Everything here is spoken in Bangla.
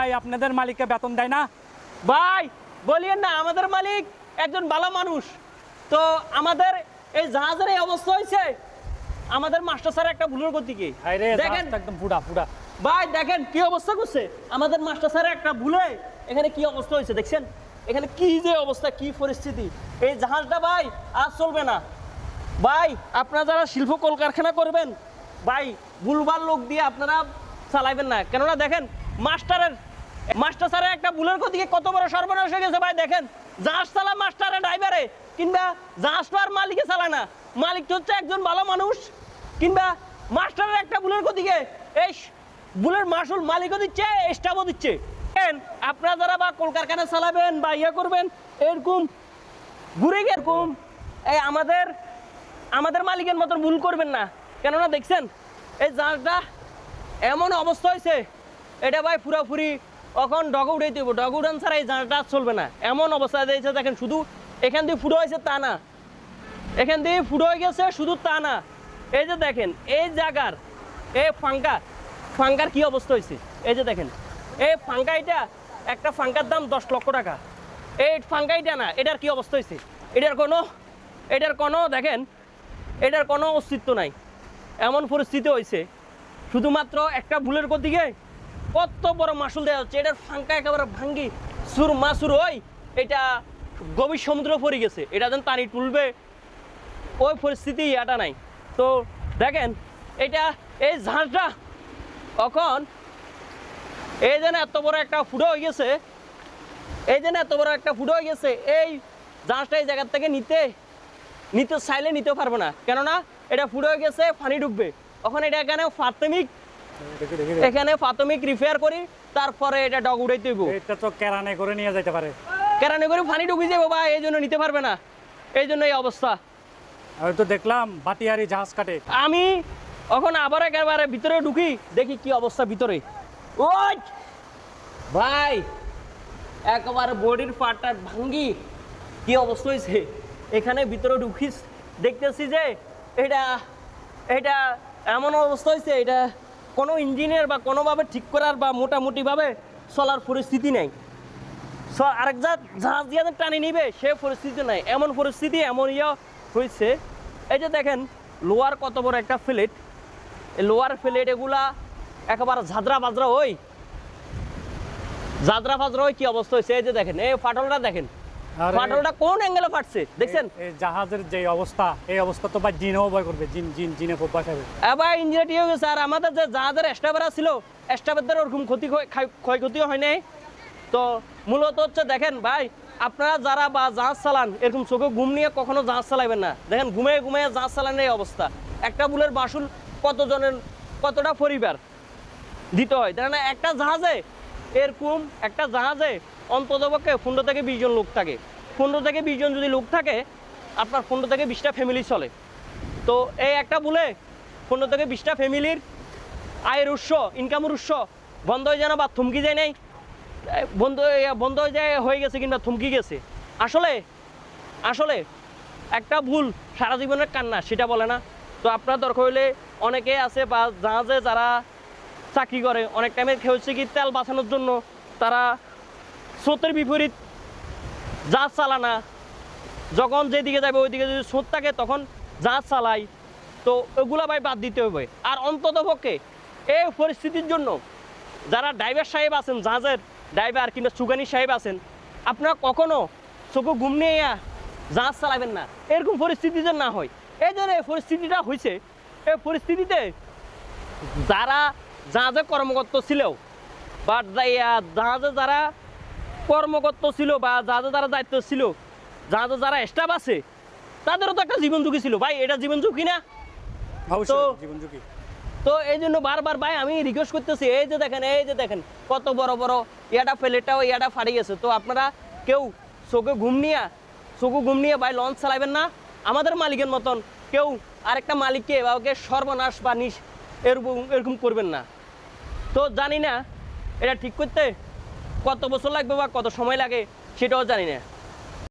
ভাই আপনাদের মালিককে বেতন দেয় না? ভাই বলিয়েন না, আমাদের মালিক একজন ভালো মানুষ। তো আমাদের এই জাহাজের এই অবস্থা হয়েছে আমাদের মাস্টার স্যার একটা ভুলের গতিকে। দেখেন একদম পুরা পুরা। ভাই দেখেন কি অবস্থা করছে আমাদের মাস্টার স্যারের একটা ভুলে, এখানে কি অবস্থা হয়েছে দেখছেন, এখানে কি যে অবস্থা, কি পরিস্থিতি। এই জাহাজটা ভাই আর চলবে না। ভাই আপনারা যারা শিল্প কলকারখানা করবেন ভাই ভুলভাল লোক দিয়ে আপনারা চালাইবেন না, কেননা দেখেন মাস্টার স্যারের একটা ভুলের গতিকে কত বড় সর্বনাশ হয়ে গেছে। ভাই দেখেন জাহাজ চালায় মাস্টারে ড্রাইভারে, কিংবা জাহাজ তো আর মালিকে চালায় না, মালিক তো হচ্ছে একজন ভালো মানুষ, কিংবা মাস্টারের একটা ভুলের গতিকে এই ভুলের মাসুল মালিকও দিচ্ছে, স্টাফও দিচ্ছে। আপনারা যারা বা কলকারখানা চালাবেন বা ইয়ে করবেন এরকম ঘুরে এরকম এই আমাদের মালিকের মতন ভুল করবেন না, কেননা দেখছেন এই জাহাজটা এমন অবস্থা হয়েছে, এটা ভাই পুরাপুরি এখন ডগ উড়াইতে হইব, ডগ উড়ান ছাড়া এই জাহাজটা চলবে না, এমন অবস্থা দিয়েছে। দেখেন শুধু এখান দিয়ে ফুটো হয়েছে তা না, এখান দিয়ে ফুটো হয়ে গেছে শুধু তা না, এই যে দেখেন এই জায়গার এই ফাঙ্কার কি অবস্থা হয়েছে। এই যে দেখেন এই ফাঙ্কাইটা, একটা ফাঙ্কার দাম 10 লক্ষ টাকা। এই ফাঙ্কাইটা না, এটার কি অবস্থা হয়েছে, এটার কোনো দেখেন এটার কোনো অস্তিত্ব নাই, এমন পরিস্থিতি হয়েছে। শুধুমাত্র একটা ভুলের গতিকে কত বড় মাসুল দেওয়া হচ্ছে। এটার ফাঙ্কা একেবারে ভাঙ্গি মাসুর ওই এটা গভীর সমুদ্র পড়ে গেছে, এটা যেন পানি তুলবে ওই পরিস্থিতি এটা নাই। তো দেখেন এই জাহাজটা এখন এই যেন এত বড় একটা ফুটো হয়ে গেছে, এই জাহাজটা এই জায়গার থেকে নিতে চাইলে নিতে পারবো না, কেননা এটা ফুটো হয়ে গেছে, পানি ঢুকবে। এখন এটা এখানে প্রাথমিক রিপেয়ার করি, তারপরে এটা ডগ উড়াইতে হইব। এটা তো কেরানে করে নিয়ে যেতে পারে, কেরানে করে পানি ঢুকে যাবো বা এই জন্য নিতে পারবে না, এই জন্য এই অবস্থা। আমি তো দেখলাম বাটিয়ারি জাহাজ কাটে। আমি এখন আবার একেবারে ভিতরে ঢুকি, দেখি কি অবস্থা ভিতরে। ওই ভাই একেবারে বডির পার্টটা ভাঙ্গি কি অবস্থা হয়েছে, এখানে ভিতরে ঢুকিস দেখতেছি যে এটা এমন অবস্থা হয়েছে, এটা কোনো ইঞ্জিনিয়ার বা কোনোভাবে ঠিক করার বা মোটামুটিভাবে চলার পরিস্থিতি নেই। আরেক জাহাজ দিয়ে টানি নিবে সে পরিস্থিতি নাই, এমন পরিস্থিতি এমন হয়েছে। এই যে দেখেন লোয়ার কত বড় একটা ফ্লেট, এই লোয়ার ফ্লেট এগুলা একেবারে ঝাঁঝরা বাজরা কি অবস্থা হয়েছে। এই যে দেখেন এই ফাটলটা দেখেন, ফাটলটা কোন অ্যাঙ্গেলে ফাটছে দেখছেন। এই জাহাজের যে অবস্থা, এই অবস্থা তো ভাই জিনেও ভয় করবে, জিনে খুব ভয় খাবে। এবার ইঞ্জিনিয়ার ঠিক হয়ে গেছে। আর আমাদের যে জাহাজের স্টাফেরা ছিল, স্টাফেরদের ওরকম ক্ষয়ক্ষতিও হয় নাই। তো মূলত হচ্ছে দেখেন ভাই আপনারা যারা বা জাহাজ চালান এরকম চোখে ঘুম নিয়ে কখনো জাহাজ চালাবেন না। দেখেন ঘুমিয়ে জাহাজ চালানোর এই অবস্থা, একটা ভুলের মাসুল কতটা পরিবার দিতে হয়। দেখেন একটা জাহাজে অন্ততপক্ষে 15 থেকে 20 জন লোক থাকে। 15 থেকে 20 জন যদি লোক থাকে আপনার 15 থেকে 20টা ফ্যামিলি চলে। তো এই একটা ভুলে 15 থেকে 20টা ফ্যামিলির আয়ের উৎস, ইনকামের উৎস বন্ধ হয়ে যায় না, বা থমকি যায় নাই, বন্ধ হয়ে গেছে কিংবা থমকি গেছে। আসলে একটা ভুল সারা জীবনের কান্না, সেটা বলে না। তো আপনার দরকার হলে অনেকে আছে বা জাহাজে যারা চাকরি করে, অনেক টাইমে হচ্ছে কি তেল বাঁচানোর জন্য তারা স্রোতের বিপরীত জাহাজ চালানা, যখন যেদিকে যাবে ওইদিকে যদি স্রোত থাকে তখন জাহাজ চালাই। তো ওগুলা ভাই বাদ দিতে হবে। আর অন্ততপক্ষে এই পরিস্থিতির জন্য যারা ড্রাইভার সাহেব আছেন, জাহাজের ড্রাইভার কিংবা সুগানি সাহেব আছেন, আপনারা কখনো চোখে ঘুম নিয়ে জাহাজ চালাবেন না, এরকম পরিস্থিতি যেন না হয়। এই যে পরিস্থিতিটা হয়েছে, এই পরিস্থিতিতে যারা জাহাজে কর্মকর্ত ছিল বা জাহাজে যারা কর্মকর্ত ছিল বা জাহাজে যারা দায়িত্ব ছিল, জাহাজে যারা স্টাফ আছে, তাদেরও তো একটা জীবন ঝুঁকি ছিল। ভাই এটা জীবন ঝুঁকি না? জীবন ঝুঁকি। তো এই জন্য বারবার ভাই আমি রিকোয়েস্ট করতেছি, এই যে দেখেন কত বড় বড় ফেলেটাও ফাড়ি গেছে। তো আপনারা কেউ চোখে ঘুম নিয়ে ভাই লঞ্চ চালাবেন না। আমাদের মালিকের মতন কেউ আরেকটা মালিককে বা ওকে সর্বনাশ বা এরকম করবেন না। তো জানি না এটা ঠিক করতে কত বছর লাগবে বা কত সময় লাগে, সেটাও জানি না।